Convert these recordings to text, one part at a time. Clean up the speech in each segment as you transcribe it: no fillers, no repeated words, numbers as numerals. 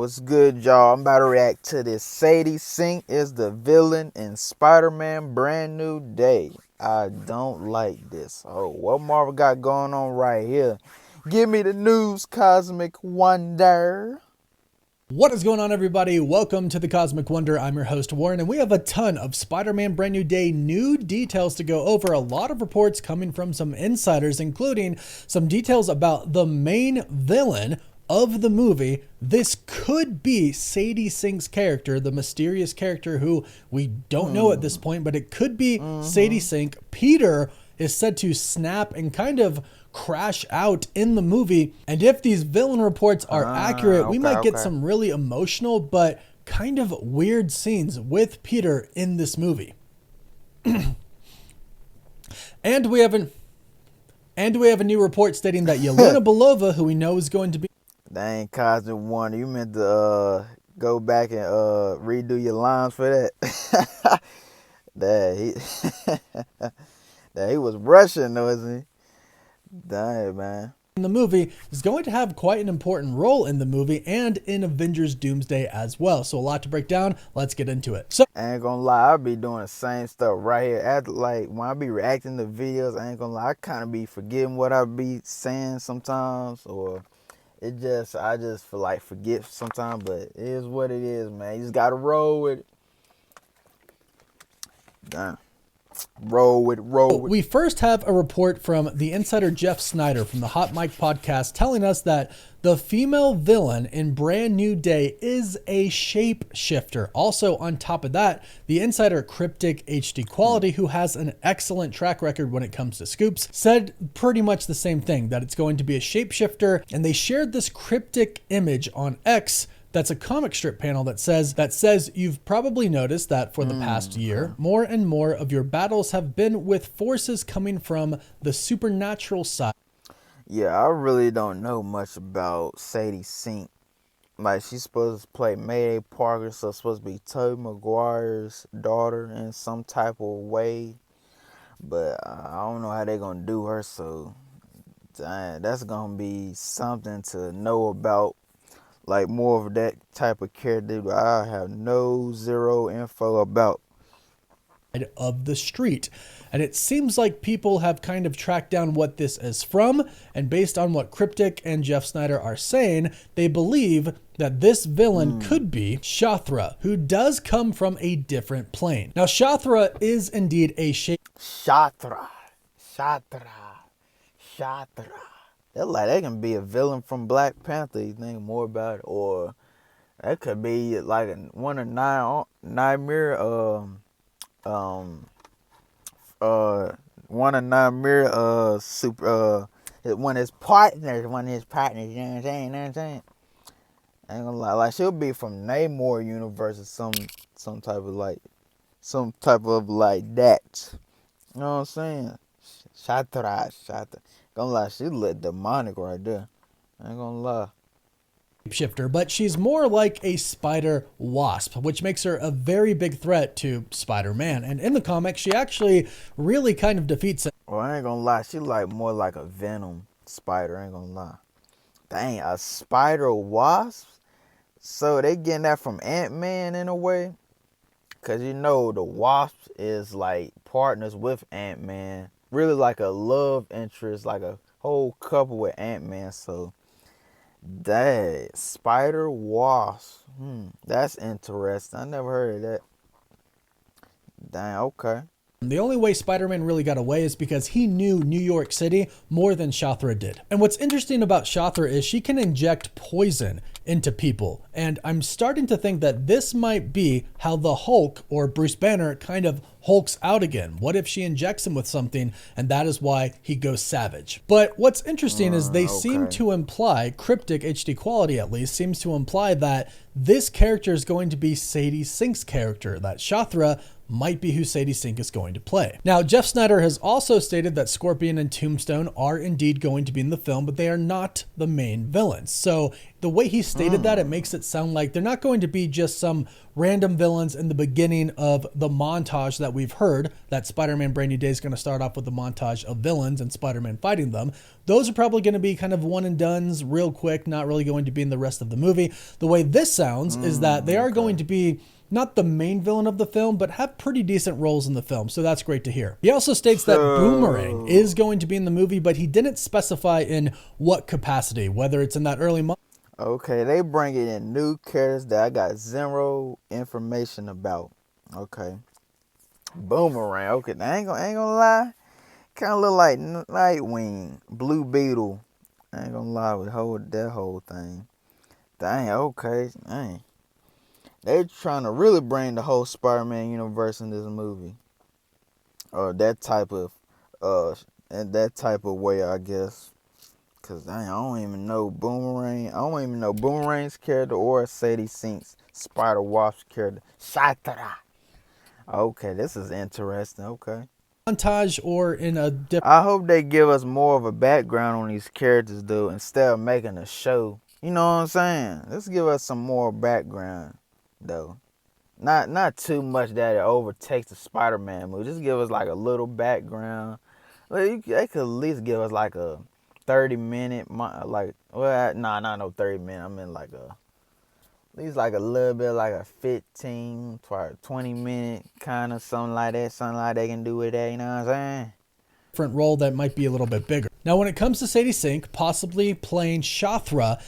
What's good, y'all? I'm about to react to this. Sadie Sink is the villain in Spider-Man Brand New Day. I don't like this. Oh, what Marvel got going on right here? Give me the news, Cosmic Wonder. What is going on, everybody? Welcome to the Cosmic Wonder. I'm your host, Warren, and we have a ton of Spider-Man Brand New Day new details to go over. A lot of reports coming from some insiders, including some details about the main villain of the movie. This could be Sadie Sink's character, the mysterious character who we don't know at this point, but it could be Sadie Sink. Peter is said to snap and kind of crash out in the movie. And if these villain reports are accurate, we might get some really emotional but kind of weird scenes with Peter in this movie. And we have a new report stating that Yelena Belova, who we know is going to be... Dang, Cosmic Wonder, you meant to go back and redo your lines for that? He was rushing, though, isn't he? Dang, man. In the movie is going to have quite an important role in the movie and in Avengers Doomsday as well. So a lot to break down. Let's get into it. So I ain't gonna lie, I'll be doing the same stuff right here. After, like, when I be reacting to videos, I ain't gonna lie, I kind of be forgetting what I be saying sometimes, or I just feel like forget sometimes, but it is what it is, man. You just gotta roll with it. Damn. Roll with it. We first have a report from the insider Jeff Snyder from the Hot Mic podcast telling us that the female villain in Brand New Day is a shapeshifter. Also, on top of that, the insider Cryptic HD Quality, who has an excellent track record when it comes to scoops, said pretty much the same thing, that it's going to be a shapeshifter, and they shared this cryptic image on X. That's a comic strip panel that says you've probably noticed that for the past year, more and more of your battles have been with forces coming from the supernatural side. Yeah, I really don't know much about Sadie Sink. Like, she's supposed to play Mayday Parker, so it's supposed to be Tobey Maguire's daughter in some type of way. But I don't know how they're going to do her, so dang, that's going to be something to know about. Like, more of that type of character that I have zero info about. Of the street. And it seems like people have kind of tracked down what this is from, and based on what Cryptic and Jeff Snyder are saying, they believe that this villain could be Shathra, who does come from a different plane. Now, Shathra is indeed a Shathra. That can be a villain from Black Panther. You think more about it, or that could be like one of Nightmare one of Nightmare one of his partners, you know what I'm saying? I ain't gonna lie, like, she'll be from Namor universe or some type of like that. You know what I'm saying? Shatra. Gonna lie, she look demonic right there. I ain't gonna lie. Shifter, but she's more like a spider wasp, which makes her a very big threat to Spider-Man. And in the comics, she actually really kind of defeats it. Well, I ain't gonna lie, she more like a Venom spider, I ain't gonna lie. Dang, a spider wasp? So they getting that from Ant-Man in a way? Cause you know the wasp is like partners with Ant-Man. Really like a love interest, like a whole couple with Ant-Man, so that spider wasp. That's interesting. I never heard of that. Dang, okay. The only way Spider-Man really got away is because he knew New York City more than Shathra did. And what's interesting about Shathra is she can inject poison into people. And I'm starting to think that this might be how the Hulk, or Bruce Banner, kind of hulks out again. What if she injects him with something and that is why he goes savage? But what's interesting is they seem to imply, Cryptic HD Quality at least, seems to imply that this character is going to be Sadie Sink's character, that Shathra might be who Sadie Sink is going to play. Now, Jeff Snyder has also stated that Scorpion and Tombstone are indeed going to be in the film, but they are not the main villains. So the way he stated that, it makes it sound like they're not going to be just some random villains in the beginning of the montage that we've heard, that Spider-Man Brand New Day is going to start off with a montage of villains and Spider-Man fighting them. Those are probably going to be kind of one and dones real quick, not really going to be in the rest of the movie. The way this sounds is that they are going to be not the main villain of the film, but have pretty decent roles in the film, so that's great to hear. He also states that Boomerang is going to be in the movie, but he didn't specify in what capacity, whether it's in that early month. Okay, they bringing in new characters that I got zero information about. Okay. Boomerang. Okay, I ain't gonna lie. Kind of look like Nightwing, Blue Beetle. I ain't gonna lie with that whole thing. Dang, okay. Dang. They're trying to really bring the whole Spider-Man universe in this movie. Or that type of way, I guess. Cause I don't even know Boomerang. I don't even know Boomerang's character or Sadie Sink's Spider-Wasp's character. Shatra. Okay, this is interesting. Okay. Montage or in a different. I hope they give us more of a background on these characters, though, instead of making a show. You know what I'm saying? Let's give us some more background, though. Not too much that it overtakes the Spider-Man movie. Just give us like a little background. They could at least give us like a 30-minute, like, well, nah, not no 30 minutes. I mean like at least like a little bit, like a 15, 20-minute kind of something like that. Something like they can do with that, you know what I'm saying? Different role that might be a little bit bigger. Now, when it comes to Sadie Sink possibly playing Shatra,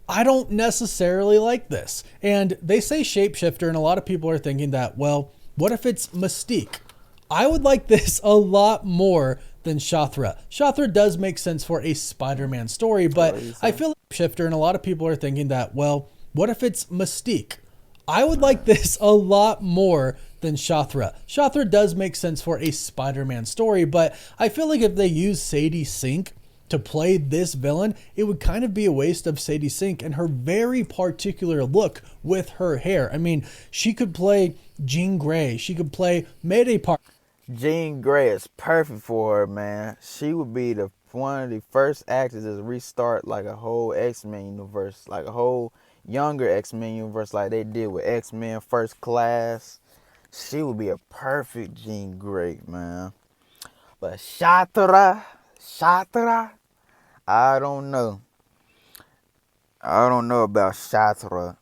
I don't necessarily like this. And they say shapeshifter, and a lot of people are thinking that, well, what if it's Mystique? I would like this a lot more than Shatra. Shatra does make sense for a Spider-Man story, but I feel like shifter, and a lot of people are thinking that, well, what if it's Mystique? I would like this a lot more than Shatra. Shatra does make sense for a Spider-Man story, but I feel like if they use Sadie Sink to play this villain, it would kind of be a waste of Sadie Sink and her very particular look with her hair. I mean, she could play Jean Grey. She could play Mayday Park. Jean Grey is perfect for her, man. She would be one of the first actors to restart like a whole X-Men universe, like a whole younger X-Men universe like they did with X-Men First Class. She would be a perfect Jean Grey, man. But Shatra, I don't know. I don't know about Shatra.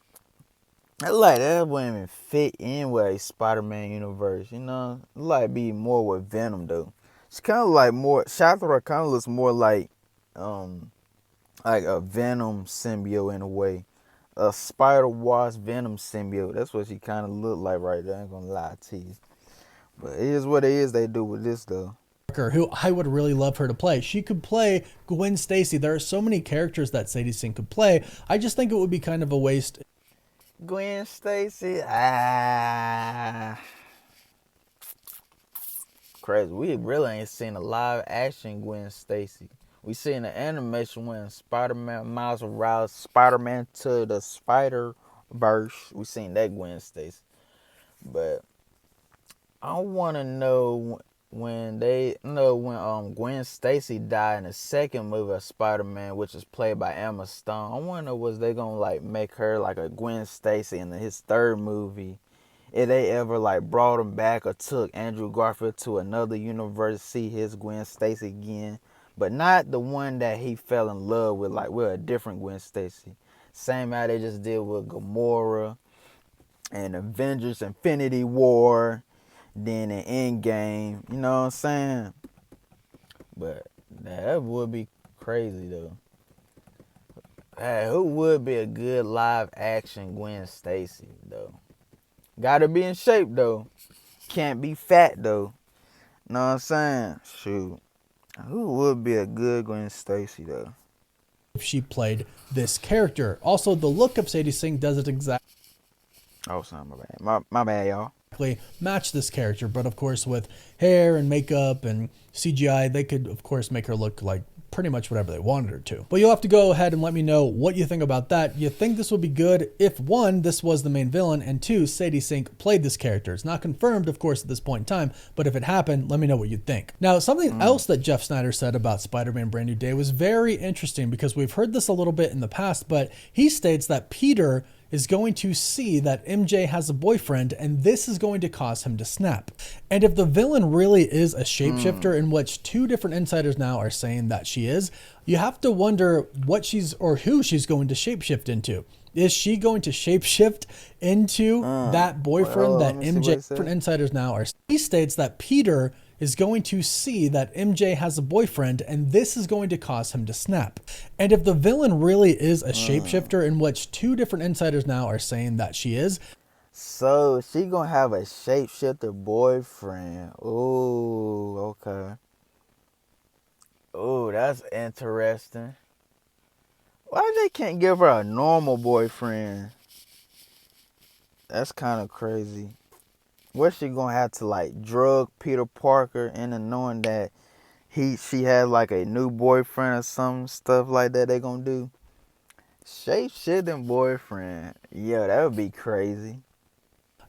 Like that wouldn't even fit in with a Spider-Man universe, you know? Like be more with Venom though. It's kind of like more. Shatra kind of looks more like a Venom symbiote in a way, a Spider-Wasp Venom symbiote. That's what she kind of look like right there. I ain't gonna lie to you, but it is what it is. They do with this though. Who I would really love her to play. She could play Gwen Stacy. There are so many characters that Sadie Sink could play. I just think it would be kind of a waste. Gwen Stacy, crazy. We really ain't seen a live action Gwen Stacy. We seen the animation when Spider-Man, Miles Morales, Spider-Man to the Spider-Verse. We seen that Gwen Stacy. But I want to know when Gwen Stacy died in the second movie of Spider-Man, which is played by Emma Stone. I wonder was they gonna like make her like a Gwen Stacy in his third movie? If they ever like brought him back or took Andrew Garfield to another universe to see his Gwen Stacy again, but not the one that he fell in love with, like with a different Gwen Stacy. Same how they just did with Gamora and Avengers Infinity War. Then an Endgame, you know what I'm saying? But that would be crazy though. Hey, who would be a good live action Gwen Stacy though? Gotta be in shape though. Can't be fat though. Know what I'm saying? Shoot. Who would be a good Gwen Stacy though? If she played this character. Also, the look of Sadie Sink does it exactly. Oh, sorry, my bad. My bad, y'all. Match this character, but of course with hair and makeup and CGI, they could of course make her look like pretty much whatever they wanted her to. But you'll have to go ahead and let me know what you think about that. You think this would be good if, one, this was the main villain, and two, Sadie Sink played this character. It's not confirmed, of course, at this point in time, but if it happened, let me know what you think. Now, something else that Jeff Snyder said about Spider-Man Brand New Day was very interesting, because we've heard this a little bit in the past, but he states that Peter is going to see that MJ has a boyfriend, and this is going to cause him to snap. And if the villain really is a shapeshifter, in which two different insiders now are saying that she is, you have to wonder what she's, or who she's going to shapeshift into. Is she going to shapeshift into that boyfriend that MJ, different insiders now are, he states that Peter is going to see that MJ has a boyfriend, and this is going to cause him to snap. And if the villain really is a shapeshifter, in which two different insiders now are saying that she is, so she gonna have a shapeshifter boyfriend. Ooh, okay. Ooh, that's interesting. Why they can't give her a normal boyfriend? That's kind of crazy. What's she gonna have to like drug Peter Parker into knowing that she has like a new boyfriend or some stuff like that they gonna do? Shape-shifting boyfriend. Yeah, that would be crazy.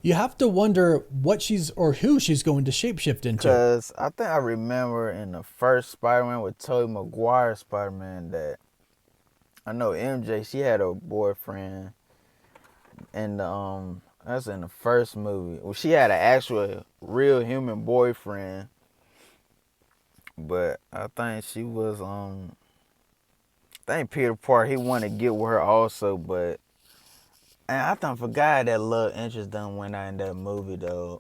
You have to wonder what she's, or who she's going to shapeshift into. Because I think I remember in the first Spider-Man with Tobey Maguire Spider-Man that I know MJ, she had a boyfriend, and that's in the first movie. Well, she had an actual real human boyfriend, but I think she was I think Peter Parker, he wanted to get with her also, but and I forgot that love interest done went out in that movie though.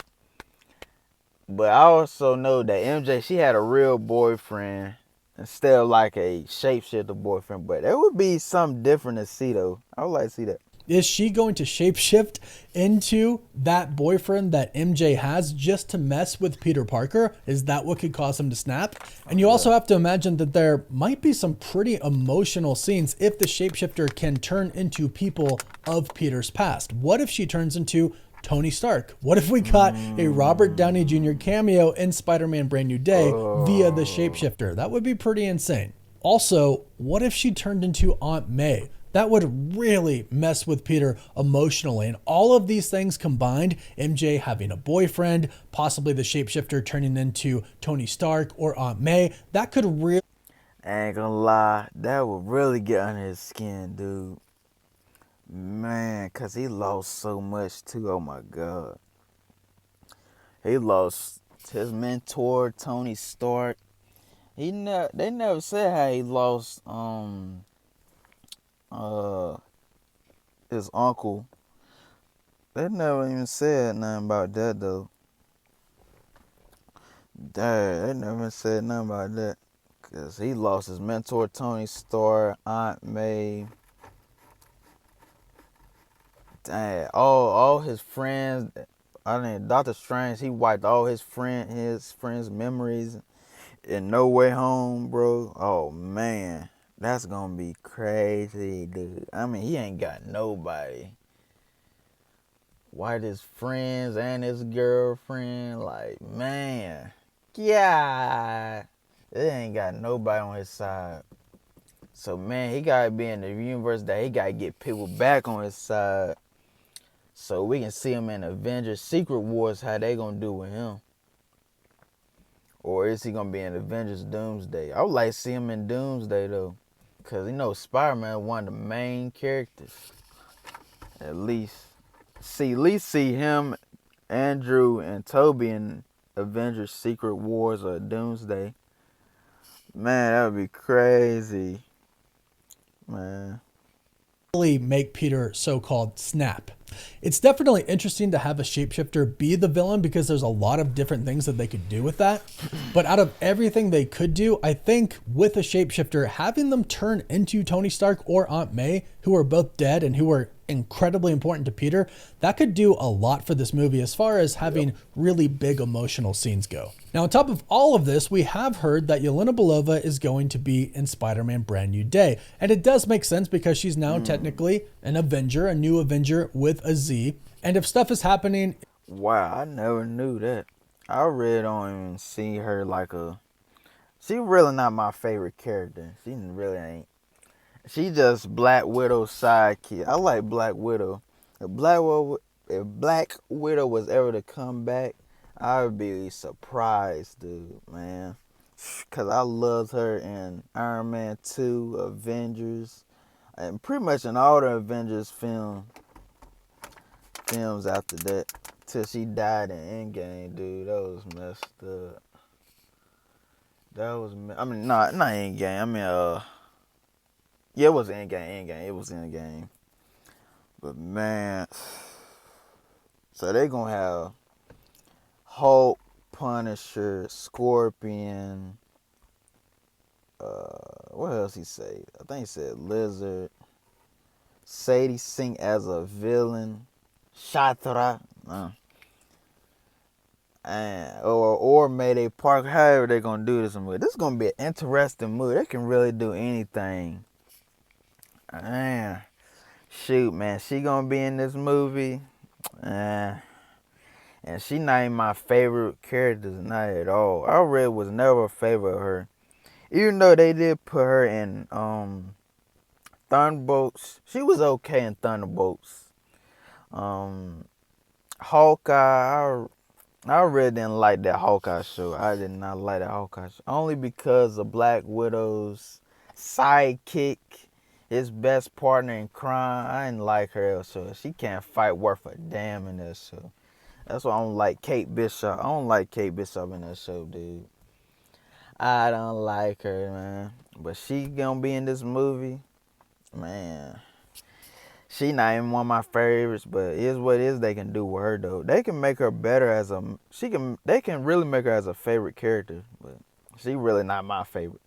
But I also know that MJ, she had a real boyfriend instead of like a shapeshifter boyfriend, but it would be something different to see though. I would like to see that. Is she going to shapeshift into that boyfriend that MJ has just to mess with Peter Parker? Is that what could cause him to snap? And you also have to imagine that there might be some pretty emotional scenes if the shapeshifter can turn into people of Peter's past. What if she turns into Tony Stark? What if we got a Robert Downey Jr. cameo in Spider-Man Brand New Day via the shapeshifter? That would be pretty insane. Also, what if she turned into Aunt May? That would really mess with Peter emotionally. And all of these things combined, MJ having a boyfriend, possibly the shapeshifter turning into Tony Stark or Aunt May, that could really... I ain't gonna lie, that would really get under his skin, dude. Man, because he lost so much too. Oh my God. He lost his mentor, Tony Stark. They never said how he lost his uncle. They never even said nothing about that though. Dang, they never said nothing about that. Cause he lost his mentor Tony Stark, Aunt May. Dang, all his friends. I mean, Doctor Strange, he wiped all his friends' memories in No Way Home, bro. Oh man. That's gonna be crazy, dude. I mean, he ain't got nobody. White his friends and his girlfriend, like, man. Yeah. It ain't got nobody on his side. So, man, he gotta be in the universe that he gotta get people back on his side. So we can see him in Avengers Secret Wars, how they gonna do with him. Or is he gonna be in Avengers Doomsday? I would like to see him in Doomsday, though. Because, Spider-Man one of the main characters. At least see him, Andrew, and Toby in Avengers Secret Wars or Doomsday. Man, that would be crazy. Man. Really make Peter so-called snap. It's definitely interesting to have a shapeshifter be the villain because there's a lot of different things that they could do with that. But out of everything they could do, I think with a shapeshifter, having them turn into Tony Stark or Aunt May, who are both dead and who are incredibly important to Peter, that could do a lot for this movie as far as having really big emotional scenes go. Now, on top of all of this, we have heard that Yelena Belova is going to be in Spider-Man Brand New Day. And it does make sense because she's now technically an Avenger, a new Avenger with a Z. And if stuff is happening... Wow, I never knew that. I really don't even see her like a She really not my favorite character. She really ain't. She just Black Widow's sidekick. I like Black Widow. If Black Widow was ever to come back, I would be surprised, dude, man. Cause I loved her in Iron Man 2, Avengers, and pretty much in all the Avengers films after that. Till she died in Endgame, dude. That was messed up. I mean, not Endgame. I mean, yeah, it was Endgame. It was Endgame. But man, so they gonna have Hulk, Punisher, Scorpion. What else he say? I think he said Lizard. Sadie sing as a villain. Shatra. Or Mayday Park. However they gonna do this movie. This is gonna be an interesting movie. They can really do anything. Man, shoot, man, she gonna be in this movie. And she not even my favorite character, not at all. I really was never a favorite of her. Even though they did put her in Thunderbolts. She was okay in Thunderbolts. Hawkeye, I really didn't like that Hawkeye show. I did not like that Hawkeye show. Only because of Black Widow's sidekick, his best partner in crime. I didn't like her, so she can't fight worth a damn in that show. That's why I don't like Kate Bishop. I don't like Kate Bishop in that show, dude. I don't like her, man. But she gonna be in this movie, man. She not even one of my favorites, but it is what it is they can do with her though. They can make her better as they can really make her as a favorite character, but she really not my favorite.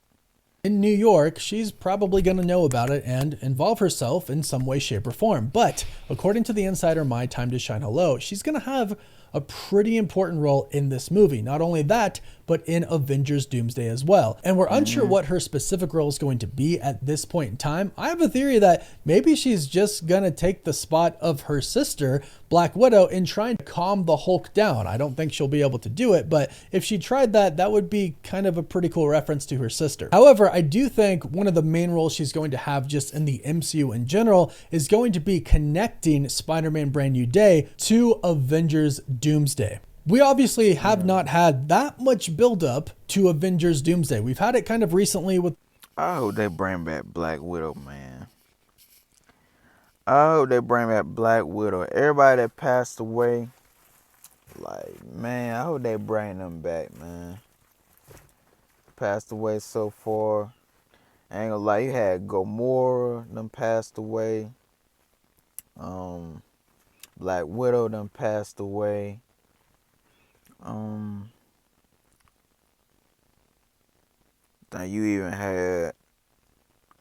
In New York, she's probably going to know about it and involve herself in some way, shape, or form. But according to the insider My Time to Shine Hello, she's going to have a pretty important role in this movie. Not only that, but in Avengers Doomsday as well. And we're unsure what her specific role is going to be at this point in time. I have a theory that maybe she's just going to take the spot of her sister, Black Widow, in trying to calm the Hulk down. I don't think she'll be able to do it, but if she tried that, that would be kind of a pretty cool reference to her sister. However, I do think one of the main roles she's going to have just in the MCU in general is going to be connecting Spider-Man Brand New Day to Avengers Doomsday. We obviously have not had that much buildup to Avengers Doomsday. We've had it kind of recently with... I hope they bring back Black Widow, man. I hope they bring back Black Widow. Everybody that passed away, like, man, I hope they bring them back, man. Passed away so far. I ain't gonna lie, you had Gamora, them passed away. Black Widow, them passed away. Then you even had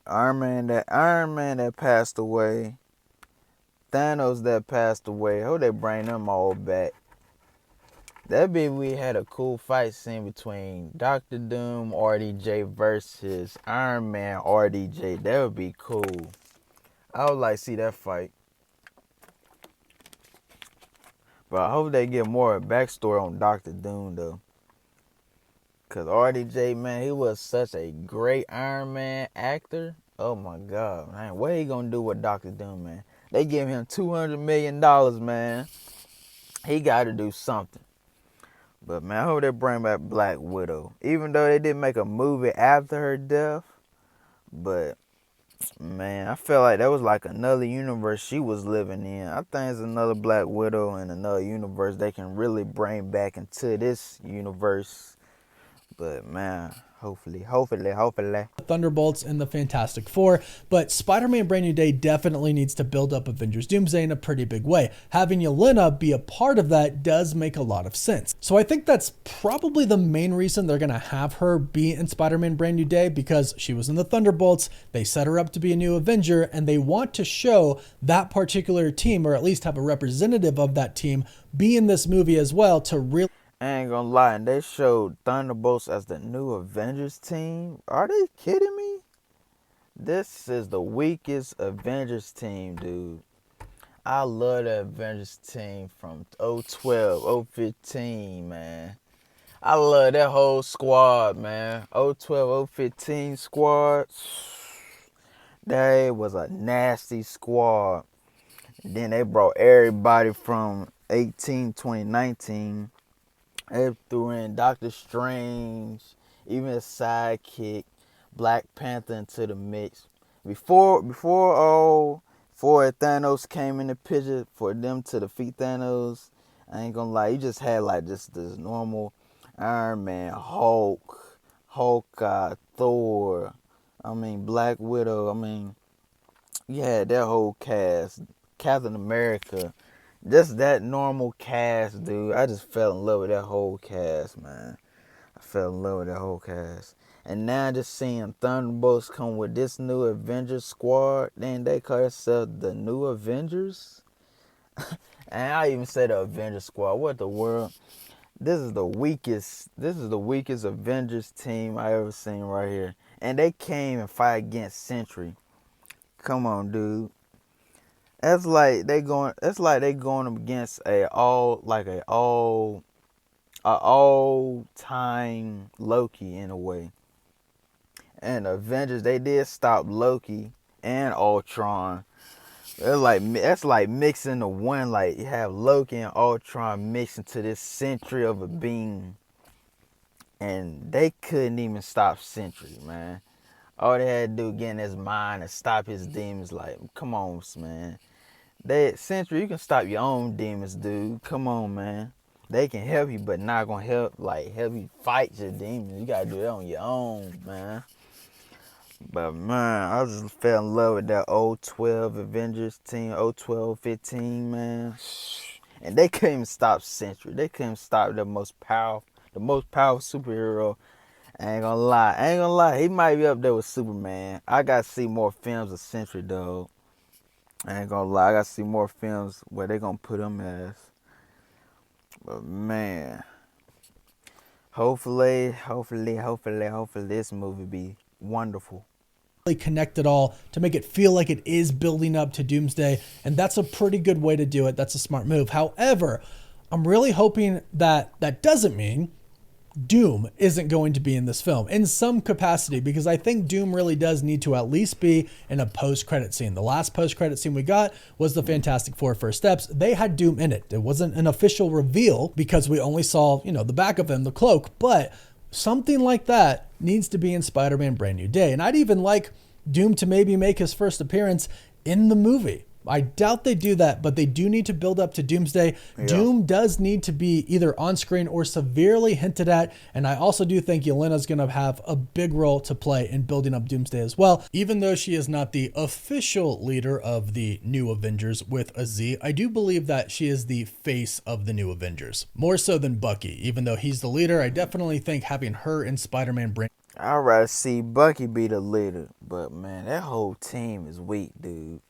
Iron Man that passed away. Thanos that passed away. Hope they bring them all back. That'd be we had a cool fight scene between Doctor Doom RDJ versus Iron Man RDJ. That would be cool. I would like to see that fight. But I hope they get more backstory on Doctor Doom though. Cause RDJ, man, he was such a great Iron Man actor. Oh my God, man. What he gonna do with Doctor Doom, man? They give him $200 million, man. He gotta do something. But man, I hope they bring back Black Widow. Even though they didn't make a movie after her death. But man, I felt like that was like another universe she was living in. I think it's another Black Widow in another universe they can really bring back into this universe. But man, hopefully. Thunderbolts and the Fantastic Four, but Spider-Man Brand New Day definitely needs to build up Avengers Doomsday in a pretty big way. Having Yelena be a part of that does make a lot of sense. So I think that's probably the main reason they're going to have her be in Spider-Man Brand New Day, because she was in the Thunderbolts, they set her up to be a new Avenger, and they want to show that particular team, or at least have a representative of that team, be in this movie as well to really... I ain't gonna lie, and they showed Thunderbolts as the new Avengers team. Are they kidding me? This is the weakest Avengers team, dude. I love the Avengers team from 012, 015, man. I love that whole squad, man. 012, 015 squad. That was a nasty squad. And then they brought everybody from 18, 2019. They threw in Doctor Strange, even a sidekick, Black Panther into the mix. Before Thanos came in the picture for them to defeat Thanos, I ain't gonna lie, you just had like just this normal Iron Man, Hulk, Hawkeye, Thor, Black Widow, you had that whole cast, Captain America, just that normal cast, dude. I just fell in love with that whole cast, man. I fell in love with that whole cast. And now just seeing Thunderbolts come with this new Avengers squad, then they call themselves the New Avengers. And I even say the Avengers squad. What the world? This is the weakest. This is the weakest Avengers team I ever seen right here. And they came and fight against Sentry. Come on, dude. That's like they going. That's like they going up against a all time Loki in a way. And the Avengers, they did stop Loki and Ultron. That's like mixing the one. Like you have Loki and Ultron mixed into this Sentry of a being, and they couldn't even stop Sentry, man. All they had to do get in his mind and stop his demons. Like, come on, man. Sentry, you can stop your own demons, dude. Come on, man. They can help you, but not gonna help you fight your demons. You gotta do that on your own, man. But man, I just fell in love with that old 12 Avengers team, old 12, 15, man. And they couldn't even stop Sentry. They couldn't stop the most powerful superhero. I ain't gonna lie. He might be up there with Superman. I gotta see more films of Sentry, though. I ain't gonna lie. I gotta see more films where they gonna put him as. But man, hopefully this movie be wonderful. Connect it all to make it feel like it is building up to Doomsday, and that's a pretty good way to do it. That's a smart move. However, I'm really hoping that that doesn't mean Doom isn't going to be in this film in some capacity, because I think Doom really does need to at least be in a post-credit scene. The last post-credit scene we got was the Fantastic Four First Steps. They had Doom in it. It wasn't an official reveal because we only saw, the back of him, the cloak, but something like that needs to be in Spider-Man Brand New Day. And I'd even like Doom to maybe make his first appearance in the movie. I doubt they do that, but they do need to build up to Doomsday. Yeah. Doom does need to be either on screen or severely hinted at, and I also do think Yelena's going to have a big role to play in building up Doomsday as well. Even though she is not the official leader of the New Avengers with a Z, I do believe that she is the face of the New Avengers, more so than Bucky. Even though he's the leader, I definitely think having her in Spider-Man Brand. I'd rather see Bucky be the leader, but man, that whole team is weak, dude.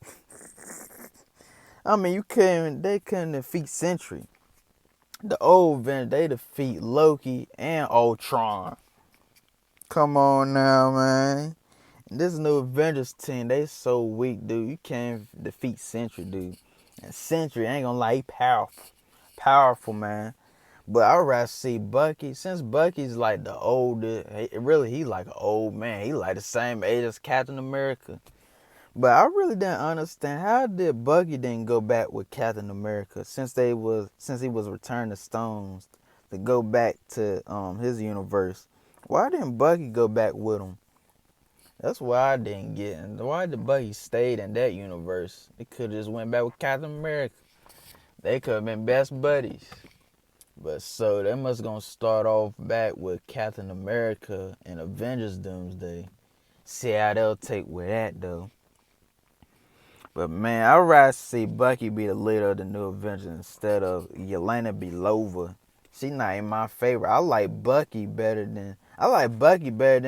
They couldn't defeat Sentry. The old Avengers, they defeat Loki and Ultron. Come on now, man. This new Avengers team, they so weak, dude. You can't defeat Sentry, dude. And Sentry, I ain't gonna lie, he powerful. Powerful, man. But I'd rather see Bucky, since Bucky's like the oldest, he like an old man. He like the same age as Captain America. But I really didn't understand, how did Bucky didn't go back with Captain America since he was returning the stones to go back to his universe? Why didn't Bucky go back with him? That's why I didn't get. And why did Bucky stayed in that universe? They could have just went back with Captain America. They could have been best buddies. But so they must gonna start off back with Captain America and Avengers Doomsday. See how they'll take with that though. But man, I'd rather see Bucky be the leader of the New Avengers instead of Yelena Belova. She not even my favorite. I like Bucky better than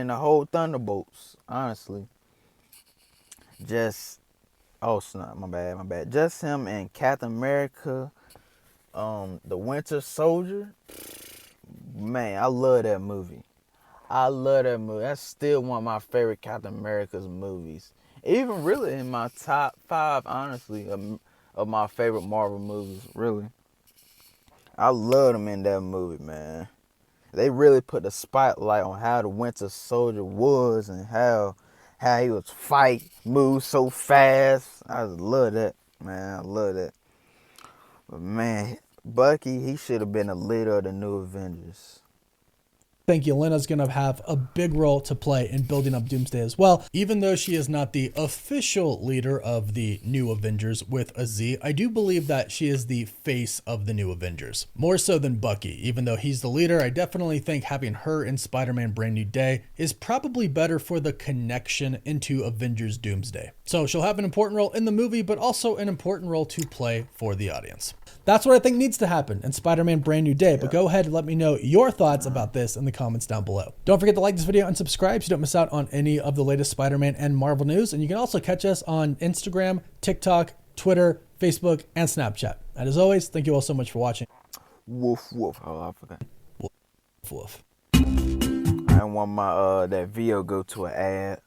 the whole Thunderbolts, honestly. Snap, my bad. Just him and Captain America, the Winter Soldier. Man, I love that movie. That's still one of my favorite Captain America's movies. Even really in my top 5, honestly, of my favorite Marvel movies, really. I love him in that movie, man. They really put the spotlight on how the Winter Soldier was and how he was fight, move so fast. I just love that, man. I love that. But man, Bucky, he should have been the leader of the New Avengers. I think Yelena's going to have a big role to play in building up Doomsday as well. Even though she is not the official leader of the New Avengers with a Z, I do believe that she is the face of the New Avengers. More so than Bucky. Even though he's the leader, I definitely think having her in Spider-Man Brand New Day is probably better for the connection into Avengers Doomsday. So she'll have an important role in the movie, but also an important role to play for the audience. That's what I think needs to happen in Spider-Man Brand New Day. But go ahead and let me know your thoughts about this in the comments down below. Don't forget to like this video and subscribe so you don't miss out on any of the latest Spider-Man and Marvel news. And you can also catch us on Instagram, TikTok, Twitter, Facebook, and Snapchat. And as always, thank you all so much for watching. Woof woof. Oh, I forgot. Woof woof. I didn't want my that video go to an ad.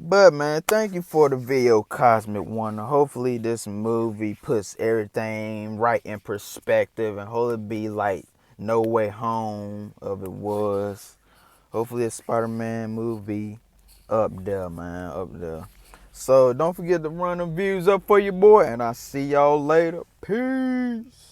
But man, thank you for the video, Cosmic Wonder. Hopefully this movie puts everything right in perspective and hopefully it be like No Way Home of it was. Hopefully this Spider-Man movie up there, man, up there. So don't forget to run the views up for your boy and I'll see y'all later. Peace.